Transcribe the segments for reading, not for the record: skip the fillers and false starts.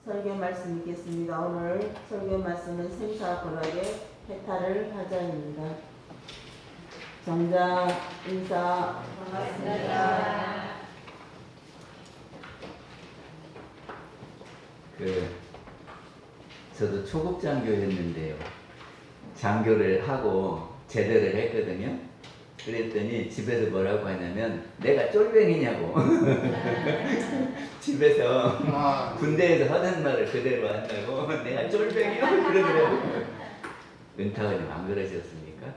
설교 말씀 읽겠습니다. 오늘 설교 말씀은 생사고락의 해탈을 하자입니다. 정자 인사 반갑습니다. 저도 초급 장교 했는데요. 장교를 하고 제대를 했거든요. 그랬더니 집에서 뭐라고 하냐면 내가 쫄병이냐고. 집에서 군대에서 하던 말을 그대로 한다고 내가 쫄병이요? 그러더라고. 은타원님 안 그러셨습니까?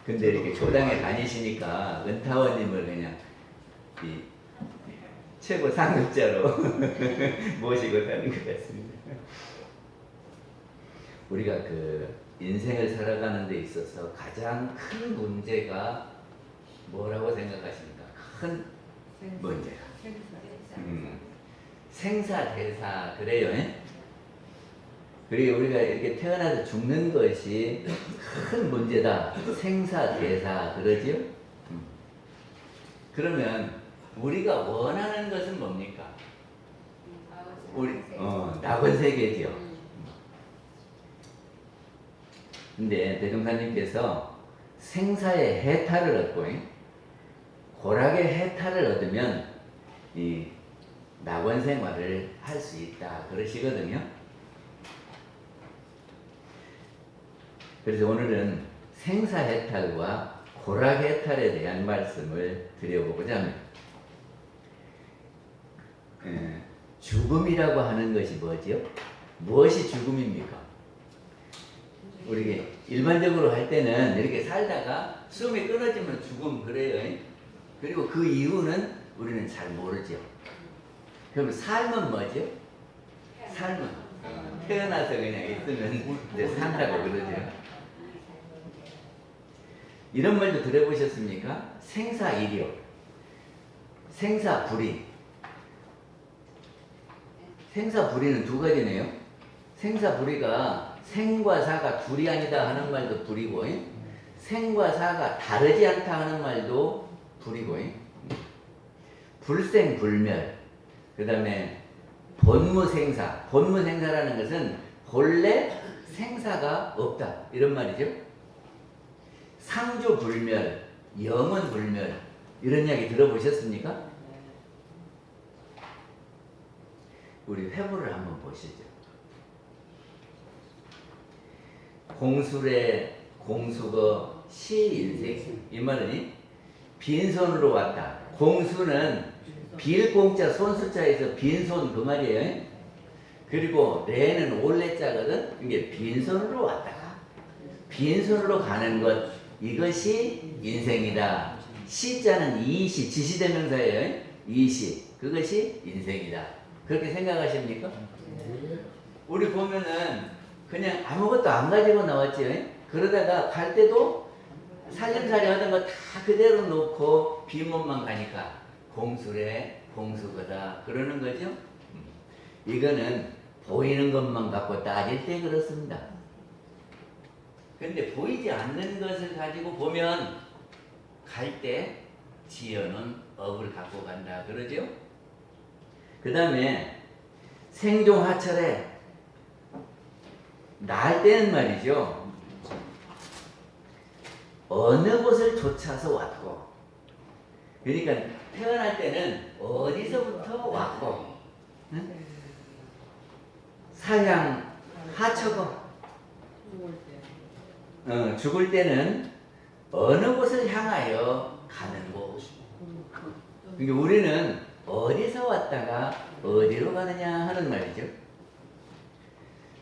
근데 이렇게 교당에 다니시니까 은타원님을 그냥 이 최고 상급자로 모시고 가는 것 같습니다. 우리가 인생을 살아가는 데 있어서 가장 큰 문제가 뭐라고 생각하십니까? 큰 문제가 생사대사 그래요. 에? 그리고 우리가 이렇게 태어나서 죽는 것이 큰 문제다. 생사대사 그러지요? 그러면 우리가 원하는 것은 뭡니까? 낙원세계죠. 근데 대종사님께서 생사의 해탈을 얻고 고락의 해탈을 얻으면 이 낙원생활을 할 수 있다 그러시거든요. 그래서 오늘은 생사해탈과 고락해탈에 대한 말씀을 드려보고자 합니다. 죽음이라고 하는 것이 뭐지요? 무엇이 죽음입니까? 우리 일반적으로 할 때는 이렇게 살다가 숨이 끊어지면 죽음 그래요. 그리고 그 이유는 우리는 잘 모르죠. 그럼 삶은 뭐죠? 삶은 태어나서 그냥 있으면 이제 산다고 그러죠. 이런 말도 들어보셨습니까? 생사일이요, 생사불이. 생사불이는 두 가지네요. 생사불이가 생과 사가 둘이 아니다 하는 말도 불이고, 생과 사가 다르지 않다 하는 말도 불이고, 불생불멸, 그 다음에 본무생사. 본무생사라는 것은 본래 생사가 없다 이런 말이죠. 상주불멸, 영원불멸 이런 이야기 들어보셨습니까? 우리 회부를 한번 보시죠. 공술의 공수거 시인생. 이 말은 빈손으로 왔다. 공수는 빌공자 손수자에서 빈손 그 말이에요. 그리고 레는 올레자거든. 이게 빈손으로 왔다가 빈손으로 가는 것, 이것이 인생이다. 시자는 이시, 지시대명사예요. 이시, 그것이 인생이다. 그렇게 생각하십니까? 우리 보면은 그냥 아무것도 안 가지고 나왔죠. 그러다가 갈 때도 살림살이 하던 거 다 그대로 놓고 빈몸만 가니까 공수래 공수거다 그러는 거죠. 이거는 보이는 것만 갖고 따질 때 그렇습니다. 근데 보이지 않는 것을 가지고 보면 갈 때 지어놓은 업을 갖고 간다 그러죠. 그 다음에 생종하철에 날 때는 말이죠. 어느 곳을 쫓아서 왔고, 그러니까 태어날 때는 어디서부터 왔고, 응? 사양 하처고, 죽을 때는 어느 곳을 향하여 가는 곳. 그러니까 우리는 어디서 왔다가 어디로 가느냐 하는 말이죠.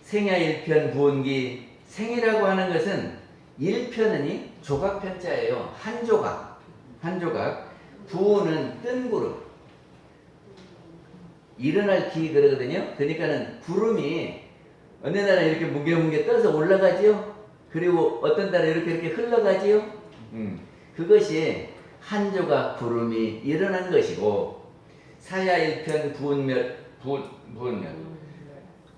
생야 일편 부운기. 생이라고 하는 것은 일편은 조각편자예요. 한 조각, 한 조각. 부운은 뜬 구름. 일어날 기 그러거든요. 그러니까는 구름이 어느 날은 이렇게 뭉게뭉게 떠서 올라가지요. 그리고 어떤 날은 이렇게 흘러가지요. 그것이 한 조각 구름이 일어난 것이고, 사야일편 부운멸.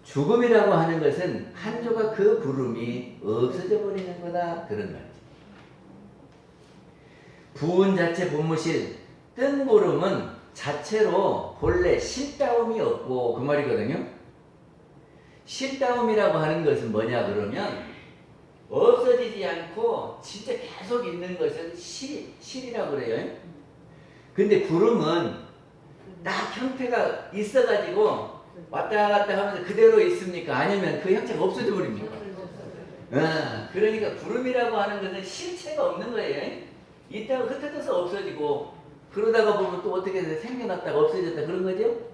죽음이라고 하는 것은 한 조각 그 구름이 없어져 버리는 거다 그런 말이죠. 부운 자체 분무실. 뜬 구름은 자체로 본래 실다움이 없고 그 말이거든요. 실다움이라고 하는 것은 뭐냐 그러면 없어지지 않고 진짜 계속 있는 것은 실이라고 그래요. 근데 구름은 딱 형태가 있어가지고 왔다 갔다 하면서 그대로 있습니까? 아니면 그 형태가 없어져 버립니까? 그러니까 구름이라고 하는 것은 실체가 없는 거예요. 있다가 흩어져서 없어지고 그러다가 보면 또 어떻게 생겨났다가 없어졌다 그런 거죠.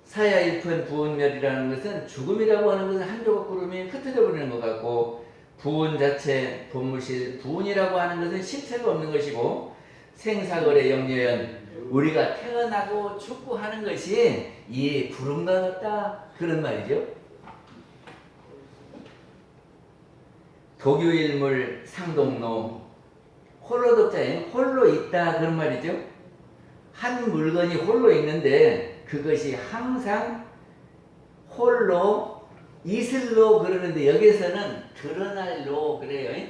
사야일편 부운멸이라는 것은 죽음이라고 하는 것은 한 조각 구름이 흩어져 버리는 것 같고 부운 자체 본무실 부운이라고 하는 것은 실체가 없는 것이고 생사거래 영여연 우리가 태어나고 죽고 하는 것이 이 구름과 같다 그런 말이죠. 독유일물 상동로 홀로 독자에 홀로 있다 그런 말이죠. 한 물건이 홀로 있는데 그것이 항상 홀로 이슬로 그러는데 여기서는 드러날로 그래요.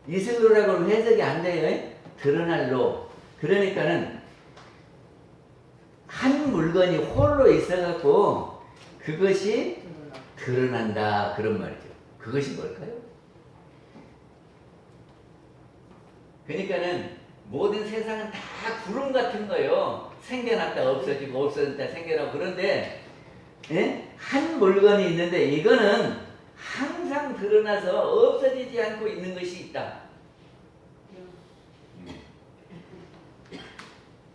이슬로라고는 해석이 안 돼요. 드러날로 그러니까는 한 물건이 홀로 있어갖고 그것이 드러난다 그런 말이죠. 그것이 뭘까요? 그러니까는 모든 세상은 다 구름 같은 거예요. 생겨났다 없어지고 없어졌다 생겨나고 그런데 한 물건이 있는데 이거는 항상 드러나서 없어지지 않고 있는 것이 있다.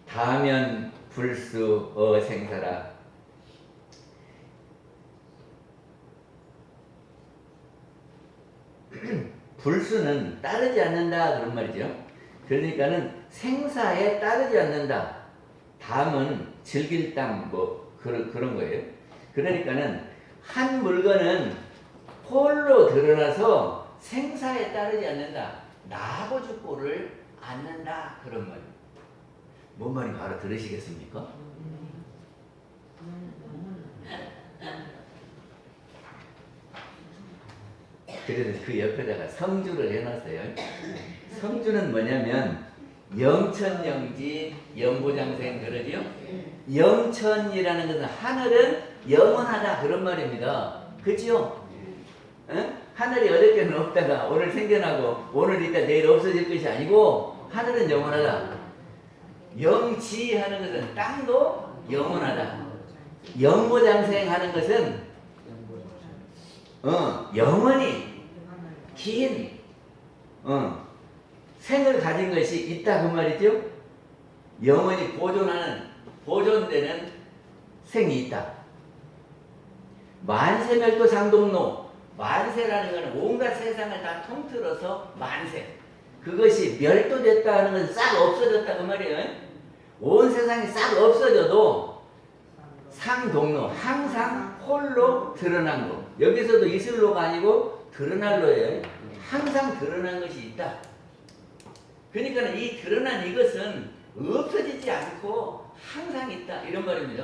다면 불수 생사라. 불수는 따르지 않는다 그런 말이죠. 그러니까는 생사에 따르지 않는다. 담은 즐길 땅 뭐 그런 거예요. 그러니까는 한 물건은 홀로 드러나서 생사에 따르지 않는다. 나하고 죽고를 않는다 그런 말이에요. 뭔 말인가 알아들으시겠습니까? 그래서 그 옆에다가 성주를 해놨어요. 성주는 뭐냐면 영천영지 영보장생 그러죠. 영천이라는 것은 하늘은 영원하다 그런 말입니다. 그렇죠? 하늘이 어저께는 없다가 오늘 생겨나고 오늘 있다 내일 없어질 것이 아니고 하늘은 영원하다. 영지하는 것은 땅도 영원하다. 영보장생하는 것은 영원히 긴 생을 가진 것이 있다 그 말이죠. 영원히 보존되는 생이 있다. 만세멸도 상동로 만세라는 것은 온갖 세상을 다 통틀어서 만세. 그것이 멸도됐다 하는 것은 싹 없어졌다 그 말이에요. 온 세상이 싹 없어져도 상동로 항상 홀로 드러난 거. 여기서도 이슬로가 아니고 드러날로예요. 항상 드러난 것이 있다. 그러니까 이 드러난 이것은 없어지지 않고 항상 있다 이런 말입니다.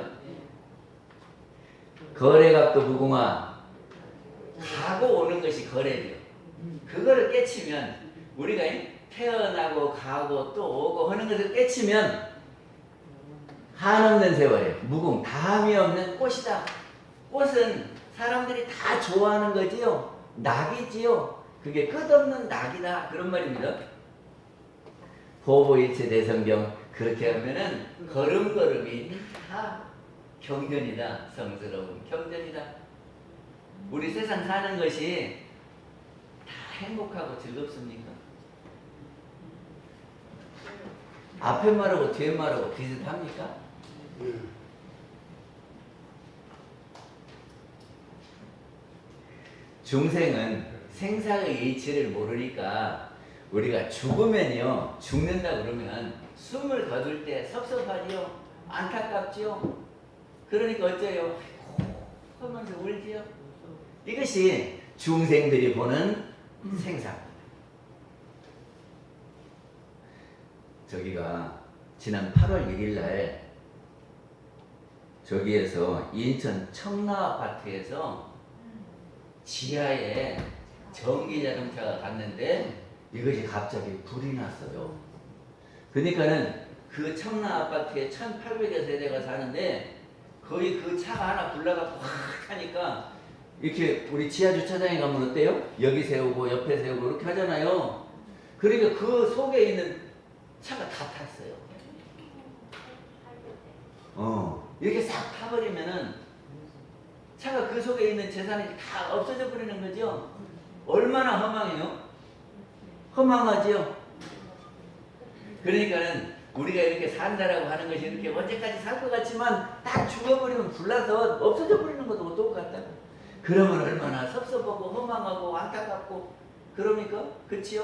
거래각도 무궁화 가고 오는 것이 거래죠. 그거를 깨치면 우리가 태어나고 가고 또 오고 하는 것을 깨치면 한없는 세월에 무궁 다함이 없는 꽃이다. 꽃은 사람들이 다 좋아하는 거지요. 낙이지요. 그게 끝없는 낙이다 그런 말입니다. 보보일체 대성경 그렇게 하면은 걸음걸음이 다 경전이다. 성스러운 경전이다. 우리 세상 사는 것이 다 행복하고 즐겁습니까? 앞에 말하고 뒤에 말하고 비슷합니까? 중생은 생사의 이치를 모르니까 우리가 죽으면요 죽는다 그러면 숨을 거둘 때 섭섭하지요 안타깝지요. 그러니까 어째요 하면서 울지요. 이것이 중생들이 보는 생사. 저기가 지난 8월 1일 날 저기에서 인천 청라아파트에서 지하에 전기자동차가 갔는데 이것이 갑자기 불이 났어요. 그러니까는 그 청라 아파트에 1,800여 세대가 사는데 거의 그 차가 하나 불러갖고 확 타니까 이렇게 우리 지하 주차장에 가면 어때요? 여기 세우고 옆에 세우고 이렇게 하잖아요. 그러니까 그 속에 있는 차가 다 탔어요. 이렇게 싹 타버리면은 차가 그 속에 있는 재산이 다 없어져 버리는 거죠. 얼마나 허망해요? 허망하지요. 그러니까는 우리가 이렇게 산다라고 하는 것이 이렇게 언제까지 살 것 같지만 딱 죽어버리면 불나서 없어져 버리는 것도 똑같다. 그러면 얼마나 섭섭하고 허망하고 안타깝고 그럽니까? 그치요?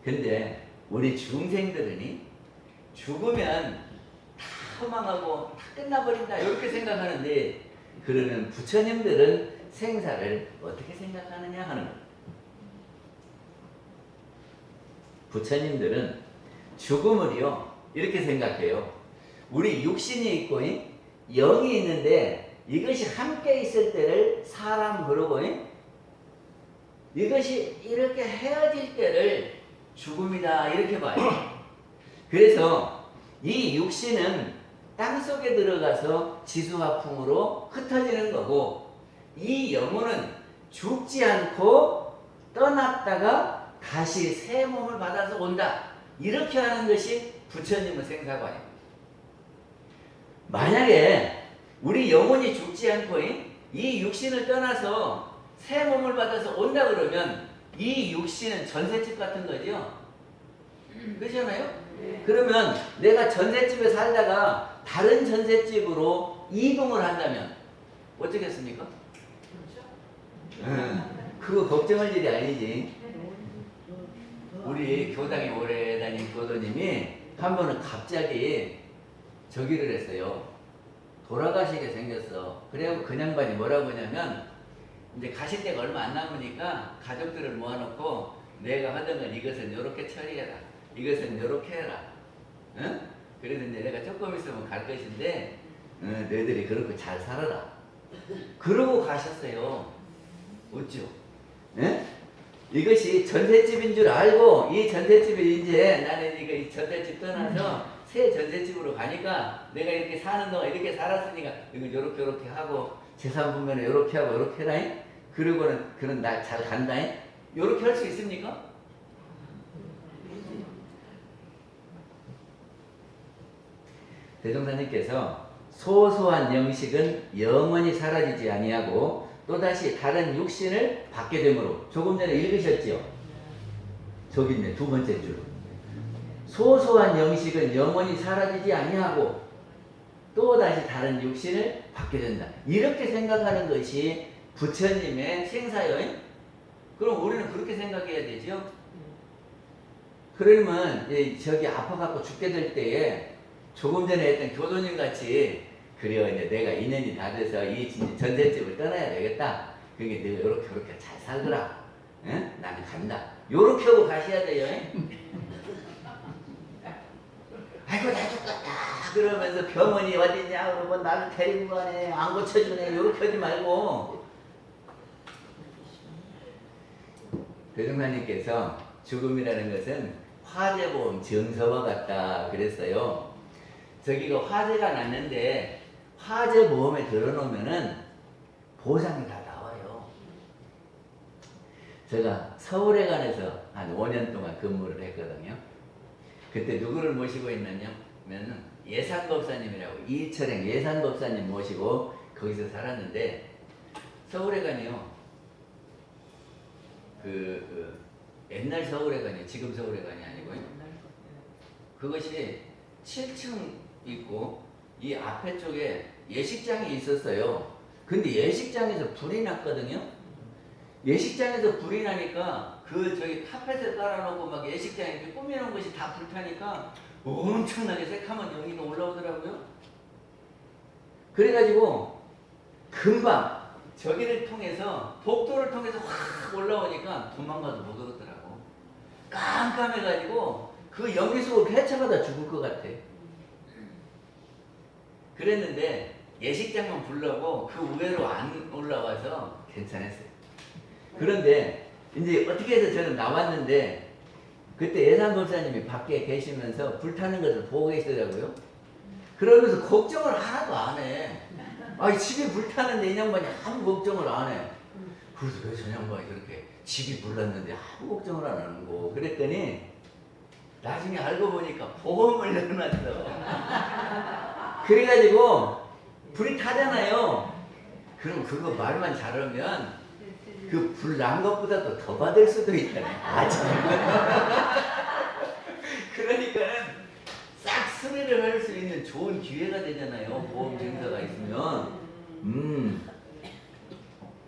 근데 우리 중생들은 죽으면 다 허망하고 다 끝나버린다 이렇게 생각하는데 그러면 부처님들은 생사를 어떻게 생각하느냐 하는 거예요. 부처님들은 죽음을요 이렇게 생각해요. 우리 육신이 있고 영이 있는데 이것이 함께 있을 때를 사람 그러고 이것이 이렇게 헤어질 때를 죽음이다 이렇게 봐요. 그래서 이 육신은 땅속에 들어가서 지수화풍으로 흩어지는 거고 이 영혼은 죽지 않고 떠났다가 다시 새 몸을 받아서 온다. 이렇게 하는 것이 부처님의 생사관입니다. 만약에 우리 영혼이 죽지 않고 이 육신을 떠나서 새 몸을 받아서 온다 그러면 이 육신은 전셋집 같은 거죠. 그렇잖아요? 그러면 내가 전셋집에 살다가 다른 전셋집으로 이동을 한다면 어떻겠습니까? 그거 걱정할 일이 아니지. 우리 교당에 오래 다닌 교도님이 한 번은 갑자기 저기를 했어요. 돌아가시게 생겼어. 그래갖고 그 양반이 뭐라고 하냐면 이제 가실 때가 얼마 안 남으니까 가족들을 모아놓고 내가 하던 건 이것은 요렇게 처리해라. 이것은 요렇게 해라. 응? 그래서 이제 내가 조금 있으면 갈 것인데 너희들이 그렇게 잘 살아라. 그러고 가셨어요. 웃죠? 응? 이것이 전셋집인 줄 알고 이 전셋집이 이제 나는 이거 이 전셋집 떠나서 새 전셋집으로 가니까 내가 이렇게 사는 동안 이렇게 살았으니까 이거 요렇게 하고 재산 분배는 요렇게 하고 요렇게 해라. 그러고는 그런 날 잘 간다. 요렇게 할 수 있습니까? 대종사님께서 소소한 영식은 영원히 사라지지 아니하고 또다시 다른 육신을 받게 되므로 조금 전에 읽으셨죠? 저기 있네 두 번째 줄. 소소한 영식은 영원히 사라지지 아니하고 또다시 다른 육신을 받게 된다. 이렇게 생각하는 것이 부처님의 생사여인? 그럼 우리는 그렇게 생각해야 되죠? 그러면 저기 아파갖고 죽게 될 때에 조금 전에 했던 교도님 같이 그래요. 이제 내가 인연이 다 돼서 이 전셋집을 떠나야 되겠다. 그러니까 내가 요렇게 잘 살더라. 응? 나는 간다. 요렇게 하고 가셔야 돼요. 아이고 나 죽겠다. 그러면서 병원이 어딨냐 그러고 나를 데리고 가네. 안 고쳐주네. 요렇게 하지 말고. 대종사님께서 죽음이라는 것은 화재보험 증서와 같다 그랬어요. 저기가 화재가 났는데 화재 보험에 들어놓으면은 보상이 다 나와요. 제가 서울회관에서 한 5년 동안 근무를 했거든요. 그때 누구를 모시고 있느냐면 예산법사님이라고 이철행 예산법사님 모시고 거기서 살았는데 서울회관이요. 옛날 서울회관이에요. 지금 서울회관이 아니고요. 그것이 7층 있고 이 앞에 쪽에 예식장이 있었어요. 근데 예식장에서 불이 났거든요. 예식장에서 불이 나니까 저기 카펫을 깔아놓고 막 예식장에 이렇게 꾸며놓은 것이 다 불타니까 엄청나게 새카만 연기가 올라오더라고요. 그래가지고 금방 저기를 통해서 복도를 통해서 확 올라오니까 도망가도 못 오더라고. 깜깜해가지고 그 연기 속으로 헤쳐가다 죽을 것 같아. 그랬는데 예식장만 불러고 그 우회로 안 올라와서 괜찮았어요. 그런데 이제 어떻게 해서 저는 나왔는데 그때 예산 목사님이 밖에 계시면서 불타는 것을 보고 계시더라고요. 그러면서 걱정을 하나도 안 해. 아니 집이 불타는데 이 양반이 아무 걱정을 안 해. 그래서 왜 저 양반이 그렇게 집이 불났는데 아무 걱정을 안 하는 거. 그랬더니 나중에 알고 보니까 보험을 넣어놨어. 그래가지고 불이 타잖아요. 그럼 그거 말만 잘하면 그 불 난 것보다도 더 받을 수도 있다네. 아, 참. 그러니까 싹 수리를 할 수 있는 좋은 기회가 되잖아요. 보험 증서가 있으면.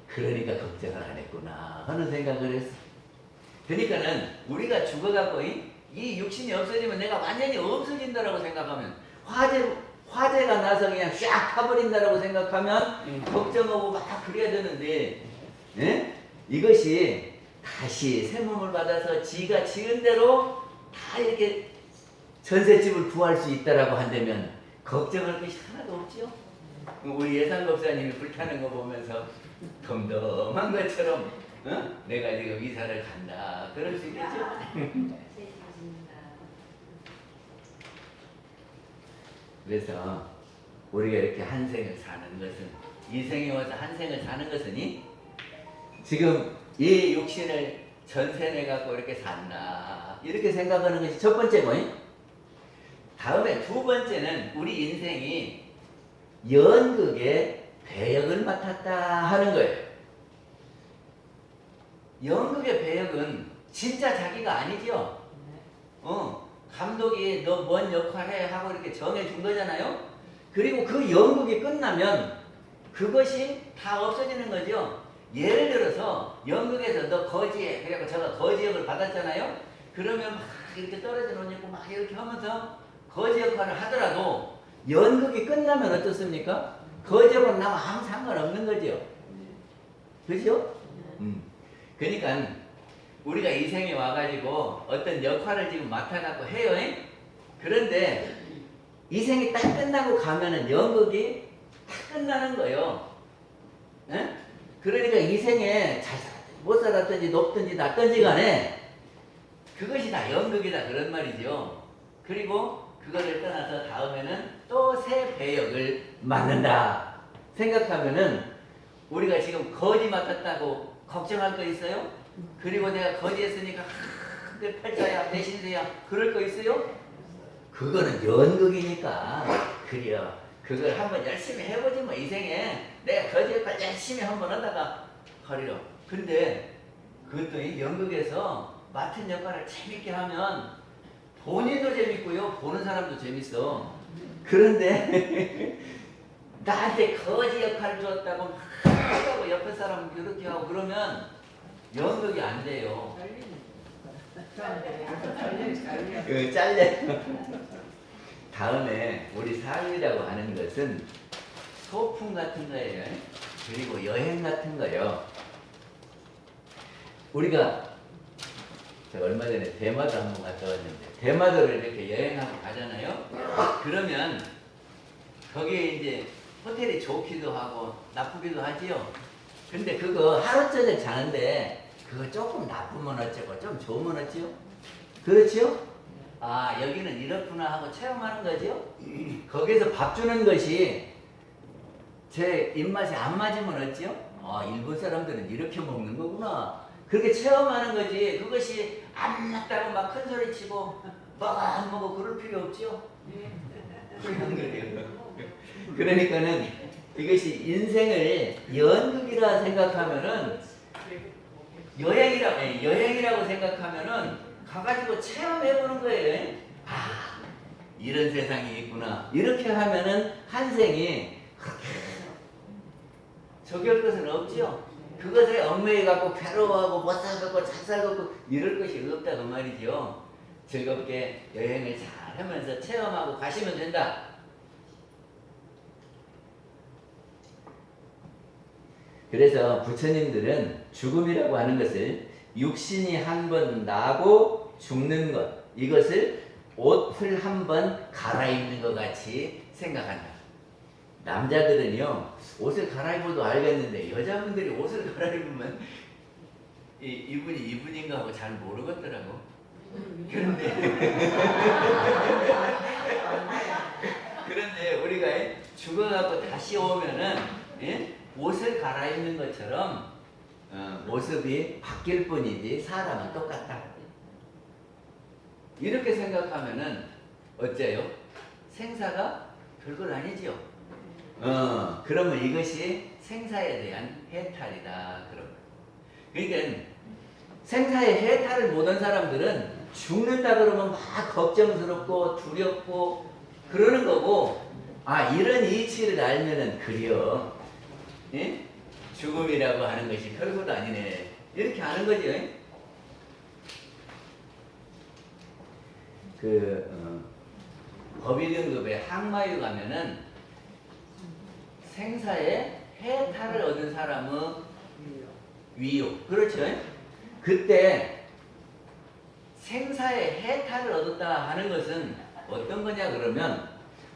그러니까 걱정을 안 했구나 하는 생각을 했어. 그러니까는 우리가 죽어갖고 이 육신이 없어지면 내가 완전히 없어진다라고 생각하면 화재가 나서 그냥 쫙 타버린다라고 생각하면 걱정하고 막 그래야 되는데, 예? 이것이 다시 새 몸을 받아서 지가 지은 대로 다 이렇게 전셋집을 구할 수 있다라고 한다면 걱정할 것이 하나도 없죠. 우리 예산 목사님이 불타는 거 보면서 덤덤한 것처럼 내가 지금 이사를 간다 그럴 수 있겠죠. 그래서 우리가 이렇게 한 생을 사는 것은, 이 생에 와서 한 생을 사는 것은 지금 이 육신을 전세내 갖고 이렇게 산다 이렇게 생각하는 것이 첫 번째고, 다음에 두 번째는 우리 인생이 연극의 배역을 맡았다 하는 거예요. 연극의 배역은 진짜 자기가 아니죠. 감독이 너 뭔 역할 해 하고 이렇게 정해준 거잖아요. 그리고 그 연극이 끝나면 그것이 다 없어지는 거죠. 예를 들어서 연극에서 너 거지해 그래갖고 제가 거지 역을 받았잖아요. 그러면 막 이렇게 떨어져 놓고 막 이렇게 하면서 거지 역할을 하더라도 연극이 끝나면 어떻습니까? 거지 역은 나면 아무 상관없는 거죠. 그죠? 그러니까 우리가 이 생에 와가지고 어떤 역할을 지금 맡아갖고 해요. 그런데 이 생이 딱 끝나고 가면은 연극이 딱 끝나는 거예요. 그러니까 이 생에 잘 살았든지 못 살았든지 높든지 낮든지 간에 그것이 다 연극이다 그런 말이죠. 그리고 그거를 떠나서 다음에는 또 새 배역을 맡는다 생각하면은 우리가 지금 거지 맡았다고 걱정할 거 있어요? 그리고 내가 거지했으니까 내 팔자야 내 신세야 그럴 거 있어요? 그거는 연극이니까 그래요. 그걸 한번 열심히 해보지 뭐. 이 생에 내가 거지 역할 열심히 한번 하다가 하리라. 근데 그것도 연극에서 맡은 역할을 재밌게 하면 본인도 재밌고요 보는 사람도 재밌어. 그런데 나한테 거지 역할을 줬다고 막 하고 옆에 사람 그렇게 하고 그러면 연극이 안 돼요. 잘려. 다음에 우리 삶이라고 하는 것은 소풍 같은 거예요. 그리고 여행 같은 거요. 우리가 제가 얼마 전에 대마도 한번 갔다 왔는데 대마도를 이렇게 여행하고 가잖아요. 그러면 거기에 이제 호텔이 좋기도 하고 나쁘기도 하지요. 근데 그거 하루 저녁 자는데 그거 조금 나쁘면 어쩌고 좀 좋으면 어찌요? 그렇지요? 아 여기는 이렇구나 하고 체험하는 거죠. 거기서 밥 주는 것이 제 입맛에 안 맞으면 어찌요? 아 일본 사람들은 이렇게 먹는 거구나. 그렇게 체험하는 거지. 그것이 안 맞다고 막 큰 소리 치고 먹어 안 먹어 그럴 필요 없죠. 그런 거예요. 그러니까는 이것이 인생을 연극이라 생각하면은 여행이라고 생각하면은 가가지고 체험해보는 거예요. 아 이런 세상이 있구나. 이렇게 하면은 한 생이 저기할 것은 없죠. 그것에 얽매여갖고 괴로워하고 못 살겠고 잘 살겠고 이럴 것이 없다고 말이죠. 즐겁게 여행을 잘 하면서 체험하고 가시면 된다. 그래서 부처님들은 죽음이라고 하는 것을 육신이 한 번 나고 죽는 것, 이것을 옷을 한 번 갈아입는 것 같이 생각한다. 남자들은요 옷을 갈아입어도 알겠는데 여자분들이 옷을 갈아입으면 이분이 이분인가 하고 잘 모르겠더라고. 그런데 우리가 죽어갖고 다시 오면은 옷을 갈아입는 것처럼 모습이 바뀔 뿐이지 사람은 똑같다. 이렇게 생각하면은 어째요? 생사가 별건 아니지요. 그러면 이것이 생사에 대한 해탈이다. 그러니까 생사의 해탈을 못한 사람들은 죽는다 그러면 막 걱정스럽고 두렵고 그러는 거고, 이런 이치를 알면은 그려. 예? 죽음이라고 하는 것이 별것도 아니네. 이렇게 아는 거죠. 법의 등급에 항마유 가면은 생사의 해탈을 얻은 사람의 위요. 그렇죠? 그때 생사의 해탈을 얻었다 하는 것은 어떤 거냐 그러면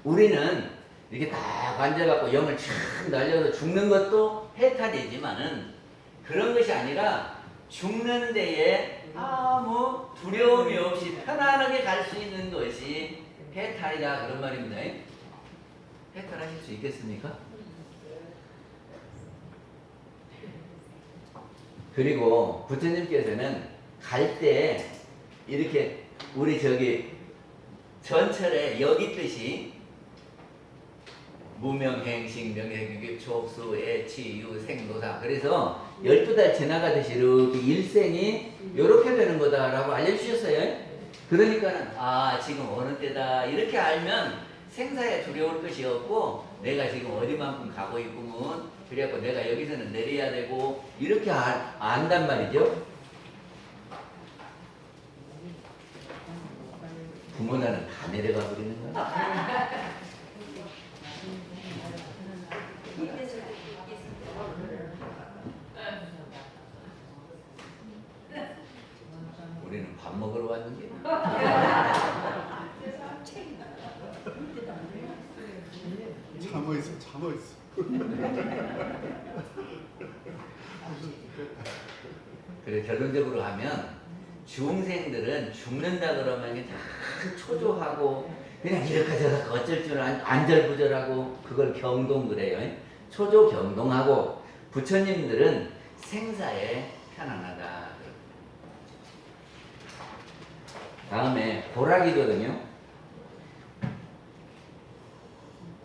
우리는 이렇게 딱 앉아갖고 영을 촥 날려서 죽는 것도 해탈이지만은 그런 것이 아니라 죽는 데에 아무 두려움이 없이 편안하게 갈 수 있는 것이 해탈이다 그런 말입니다. 해탈하실 수 있겠습니까? 그리고 부처님께서는 갈 때 이렇게 우리 전철에 여기 뜻이 무명행식 명예교육 족수 애치 유생도사 그래서 12달 지나가듯이 이렇게 일생이 이렇게 되는 거다라고 알려주셨어요. 그러니까는 지금 어느 때다 이렇게 알면 생사에 두려울 것이 없고 내가 지금 어디만큼 가고 있구먼 그래갖고 내가 여기서는 내려야 되고 이렇게 안단 말이죠. 부모나는 다 내려가 버리는 거야. 우리는 밥 먹으러 왔는데. 참어 있어. 그래 결론적으로 하면 중생들은 죽는다 그러면 다 초조하고 그냥 이렇게 저렇게 어쩔 줄 안절부절하고 그걸 경동 그래요. 초조 경동하고 부처님들은 생사에 편안하다. 다음에 고락이거든요.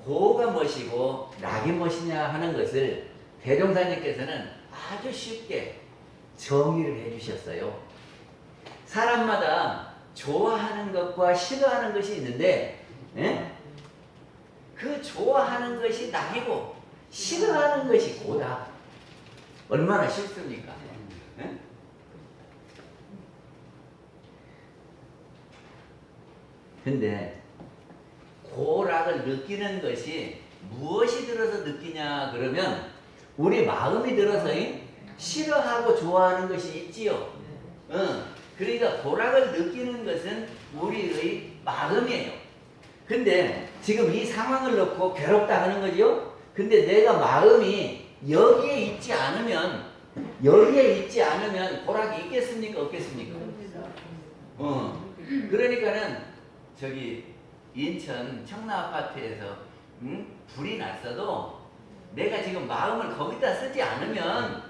고가 무엇이고 낙이 무엇이냐 하는 것을 대종사님께서는 아주 쉽게 정의를 해주셨어요. 사람마다 좋아하는 것과 싫어하는 것이 있는데 그 좋아하는 것이 낙이고 싫어하는 것이 고다. 얼마나 쉽습니까? 근데 고락을 느끼는 것이 무엇이 들어서 느끼냐 그러면 우리 마음이 들어서 싫어하고 좋아하는 것이 있지요. 그러니까 고락을 느끼는 것은 우리의 마음이에요. 근데 지금 이 상황을 놓고 괴롭다 하는 거죠. 근데 내가 마음이 여기에 있지 않으면 고락이 있겠습니까? 없겠습니까? 그러니까는 인천 청라아파트에서 불이 났어도 내가 지금 마음을 거기다 쓰지 않으면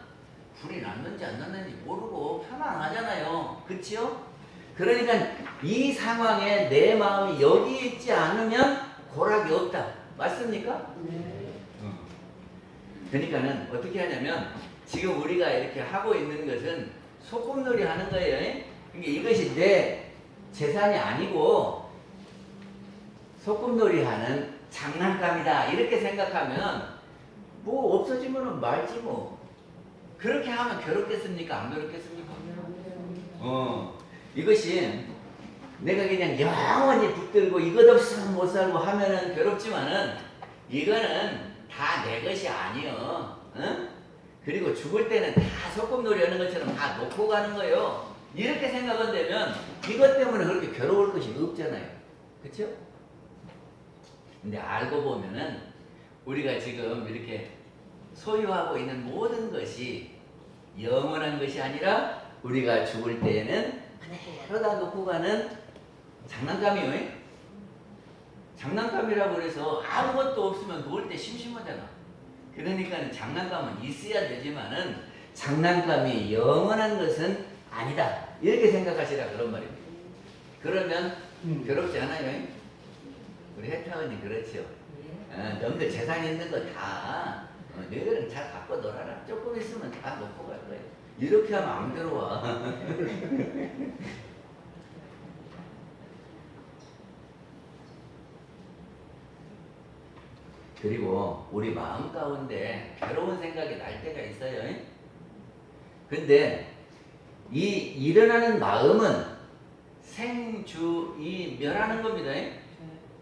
불이 났는지 안 났는지 모르고 편안하잖아요. 그치요? 그러니까 이 상황에 내 마음이 여기에 있지 않으면 고락이 없다. 맞습니까? 그러니까는 어떻게 하냐면 지금 우리가 이렇게 하고 있는 것은 소꿉놀이 하는 거예요. 그러니까 이것이 내 재산이 아니고 소꿉놀이 하는 장난감이다. 이렇게 생각하면 뭐 없어지면 말지 뭐. 그렇게 하면 괴롭겠습니까? 안 괴롭겠습니까? 이것이 내가 그냥 영원히 붙들고 이것 없으면 못 살고 하면은 괴롭지만은 이거는 다 내 것이 아니여. 그리고 죽을 때는 다 소꿉놀이 하는 것처럼 다 놓고 가는 거예요. 이렇게 생각은 되면 이것 때문에 그렇게 괴로울 것이 없잖아요. 그렇죠? 근데 알고 보면은 우리가 지금 이렇게 소유하고 있는 모든 것이 영원한 것이 아니라 우리가 죽을 때에는 그대로 다 놓고 가는 장난감이에요. 장난감이라고 그래서 아무것도 없으면 놓을 때 심심하잖아. 그러니까 장난감은 있어야 되지만은 장난감이 영원한 것은 아니다. 이렇게 생각하시라 그런 말입니다. 그러면 괴롭지 않아요? 우리 혜타언니 그렇죠. 너희들 재산 있는 거 다 너희들은 잘 갖고 놀아라. 조금 있으면 다 놓고 갈 거예요. 이렇게 하면 안 괴로워. 그리고 우리 마음 가운데 괴로운 생각이 날 때가 있어요. 근데 이 일어나는 마음은 생주이 멸하는 겁니다.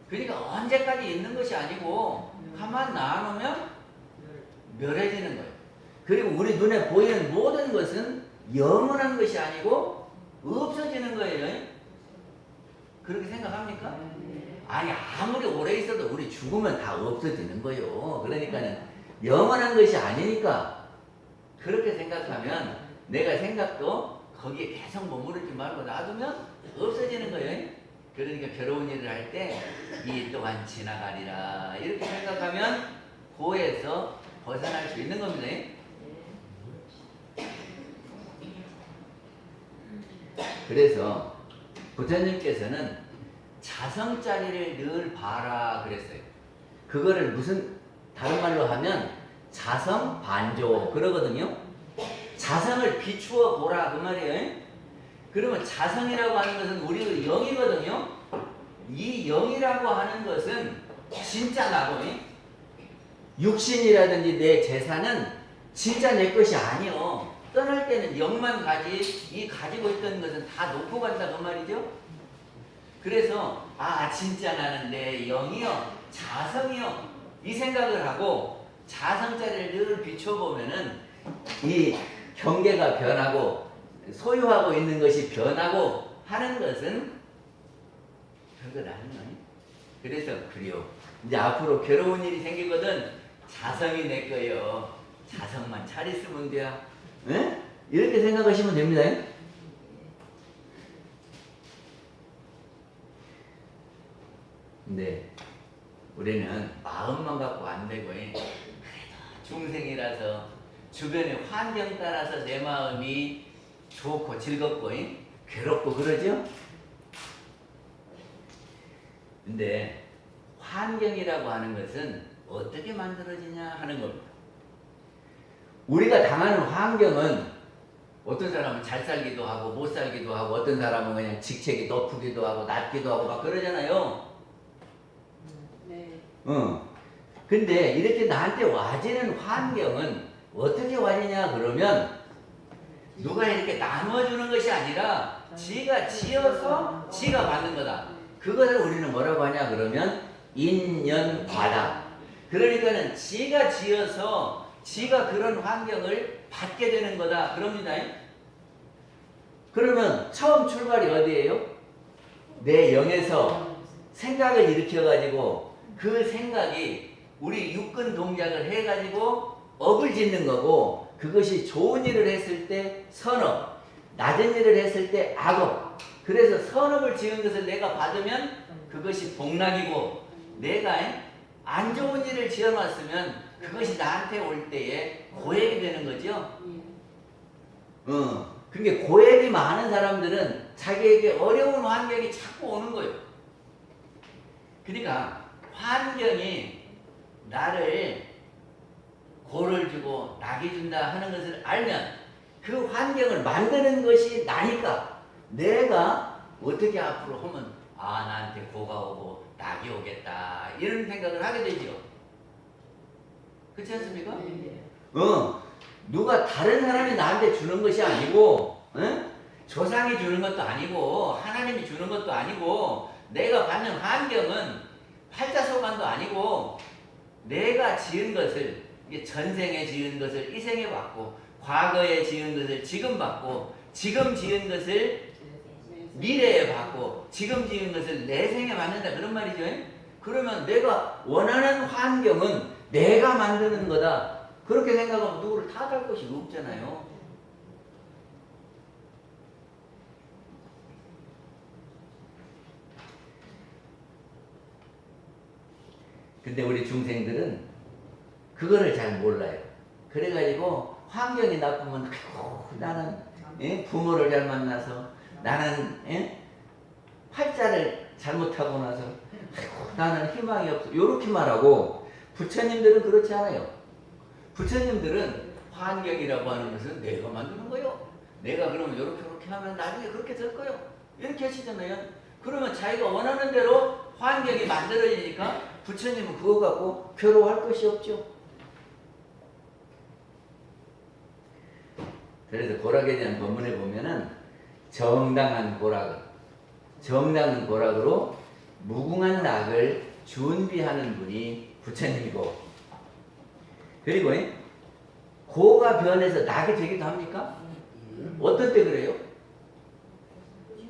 그러니까 언제까지 있는 것이 아니고 가만 놔놓으면 멸해지는 거예요. 그리고 우리 눈에 보이는 모든 것은 영원한 것이 아니고 없어지는 거예요. 그렇게 생각합니까? 아니 아무리 오래 있어도 우리 죽으면 다 없어지는 거예요. 그러니까는 영원한 것이 아니니까 그렇게 생각하면 내가 생각도 거기에 계속 머무르지 말고 놔두면 없어지는 거예요. 그러니까 괴로운 일을 할 때 이 또한 지나가리라 이렇게 생각하면 고에서 벗어날 수 있는 겁니다. 그래서 부처님께서는 자성자리를 늘 봐라 그랬어요. 그거를 무슨 다른 말로 하면 자성반조 그러거든요. 자성을 비추어 보라 그 말이에요. 그러면 자성이라고 하는 것은 우리 영이거든요. 이 영이라고 하는 것은 진짜 나고 육신이라든지 내 재산은 진짜 내 것이 아니요. 떠날 때는 영만 가지 이 가지고 있던 것은 다 놓고 간다 그 말이죠. 그래서 진짜 나는 내 영이요 자성이요 이 생각을 하고 자성자리를 늘 비춰보면은 이 경계가 변하고 소유하고 있는 것이 변하고 하는 것은 별것 아닌 거니. 그래서 그래요. 이제 앞으로 괴로운 일이 생기거든 자성이 내 거예요. 자성만 잘 있으면 돼요. 네? 이렇게 생각하시면 됩니다. 근데 우리는 마음만 갖고 안 되고 그래도 중생이라서 주변의 환경 따라서 내 마음이 좋고 즐겁고 괴롭고 그러죠? 근데 환경이라고 하는 것은 어떻게 만들어지냐 하는 겁니다. 우리가 당하는 환경은 어떤 사람은 잘 살기도 하고 못 살기도 하고 어떤 사람은 그냥 직책이 높기도 하고 낮기도 하고 막 그러잖아요. 근데 이렇게 나한테 와지는 환경은 어떻게 와지냐 그러면 누가 이렇게 나눠주는 것이 아니라 지가 지어서 지가 받는 거다. 그것을 우리는 뭐라고 하냐 그러면 인연과다. 그러니까는 지가 지어서 지가 그런 환경을 받게 되는 거다 그럽니다. 그러면 처음 출발이 어디예요? 내 영에서 생각을 일으켜가지고 그 생각이 우리 육근 동작을 해가지고 업을 짓는 거고 그것이 좋은 일을 했을 때 선업, 낮은 일을 했을 때 악업. 그래서 선업을 지은 것을 내가 받으면 그것이 복락이고 내가 안 좋은 일을 지어놨으면 그것이 나한테 올 때에 고액이 되는 거죠. 그러니까 고액이 많은 사람들은 자기에게 어려운 환경이 자꾸 오는 거예요. 그러니까 환경이 나를 고를 주고 낙이 준다 하는 것을 알면 그 환경을 만드는 것이 나니까 내가 어떻게 앞으로 하면 나한테 고가 오고 낙이 오겠다 이런 생각을 하게 되죠. 그렇지 않습니까? 누가 다른 사람이 나한테 주는 것이 아니고 조상이 주는 것도 아니고 하나님이 주는 것도 아니고 내가 받는 환경은 팔자소관도 아니고 내가 지은 것을 전생에 지은 것을 이 생에 받고 과거에 지은 것을 지금 받고 지금 지은 것을 미래에 받고 지금 지은 것을 내 생에 받는다 그런 말이죠. 그러면 내가 원하는 환경은 내가 만드는 거다. 그렇게 생각하면 누구를 탓할 것이 없잖아요. 근데 우리 중생들은 그거를 잘 몰라요. 그래가지고 환경이 나쁘면 아이고 나는 부모를 잘 만나서 나는 팔자를 잘못하고 나서 아이고 나는 희망이 없어 요렇게 말하고 부처님들은 그렇지 않아요. 부처님들은 환경이라고 하는 것은 내가 만드는 거요. 내가 그러면 요렇게 하면 나중에 그렇게 될 거요. 이렇게 하시잖아요. 그러면 자기가 원하는 대로 환경이 만들어지니까 부처님은 그거 갖고 괴로워할 것이 없죠. 그래서 고락에 대한 본문에 보면은 정당한 고락으로 무궁한 낙을 준비하는 분이 부처님이고, 그리고 고가 변해서 낙이 되기도 합니까? 어떤 때 그래요?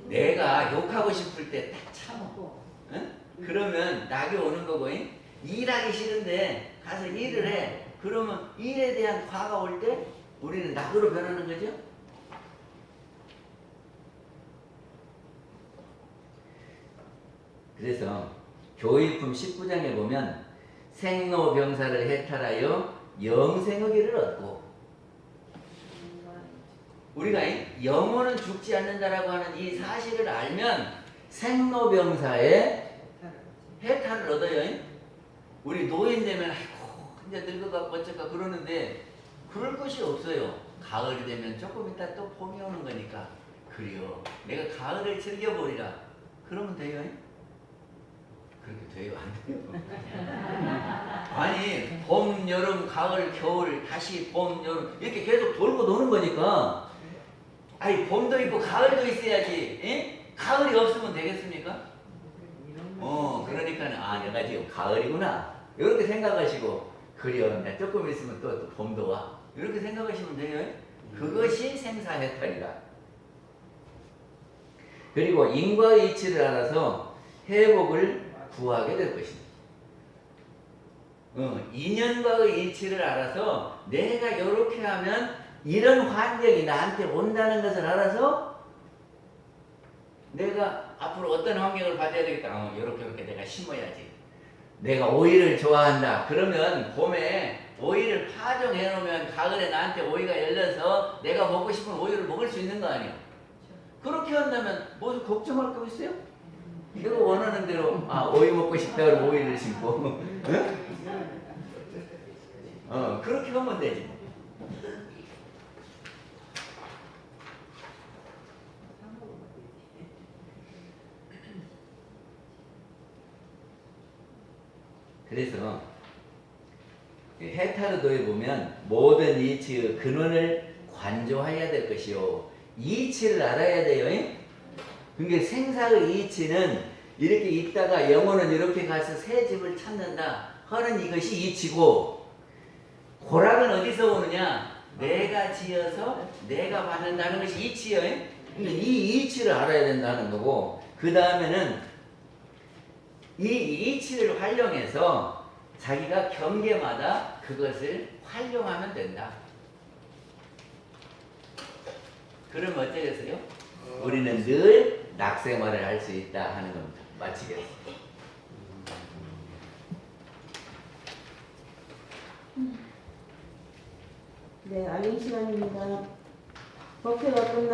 내가 욕하고 싶을 때 딱 참고, 응? 그러면 낙이 오는 거고, 일하기 싫은데 가서 일을 해. 그러면 일에 대한 화가 올 때 우리는 낙으로 변하는 거죠. 그래서 교의품 19장에 보면 생로병사를 해탈하여 영생의 길을 얻고, 우리가 영혼은 죽지 않는다라고 하는 이 사실을 알면 생로병사의 해탈을 얻어요. 우리 노인 되면 아이고 이제 늙어갖고 어쩌까 그러는데 그럴 것이 없어요. 가을이 되면 조금 이따 또 봄이 오는 거니까 그래요. 내가 가을을 즐겨보리라. 그러면 돼요. 그렇게 돼요? 안 돼요? 아니 봄, 여름, 가을, 겨울, 다시 봄, 여름 이렇게 계속 돌고 도는 거니까, 아니 봄도 있고 가을도 있어야지. 가을이 없으면 되겠습니까? 그러니까 내가 지금 가을이구나 이렇게 생각하시고, 그래요 이제 조금 있으면 또 봄도 와 이렇게 생각하시면 돼요. 그것이 생사해탈이다. 그리고 인과의 이치를 알아서 회복을 구하게 될 것입니다. 인연과의 이치를 알아서 내가 이렇게 하면 이런 환경이 나한테 온다는 것을 알아서 내가 앞으로 어떤 환경을 받아야 되겠다. 이렇게 내가 심어야지. 내가 오이를 좋아한다. 그러면 봄에 오이를 파종해 놓으면 가을에 나한테 오이가 열려서 내가 먹고 싶은 오이를 먹을 수 있는 거 아니에요. 그렇게 한다면 뭐 걱정할 거 있어요? 내가 원하는 대로 오이 먹고 싶다 그러면 오이를 심고 그렇게 하면 되지. 그래서 해타르도에 보면 모든 이치의 근원을 관조해야 될 것이요. 이치를 알아야 돼요. 그러니까 생사의 이치는 이렇게 있다가 영혼은 이렇게 가서 새 집을 찾는다 하는 이것이 이치고, 고락은 어디서 오느냐? 내가 지어서 내가 받는다는 것이 이치예요. 그러니까 이 이치를 알아야 된다는 거고, 그 다음에는 이 이치를 활용해서 자기가 경계마다 그것을 활용하면 된다. 그럼 어쩌겠어요? 우리는 늘 낙생활을 할 수 있다 하는 겁니다. 마치겠습니다. 네, 알림 시간입니다. 법회가 끝나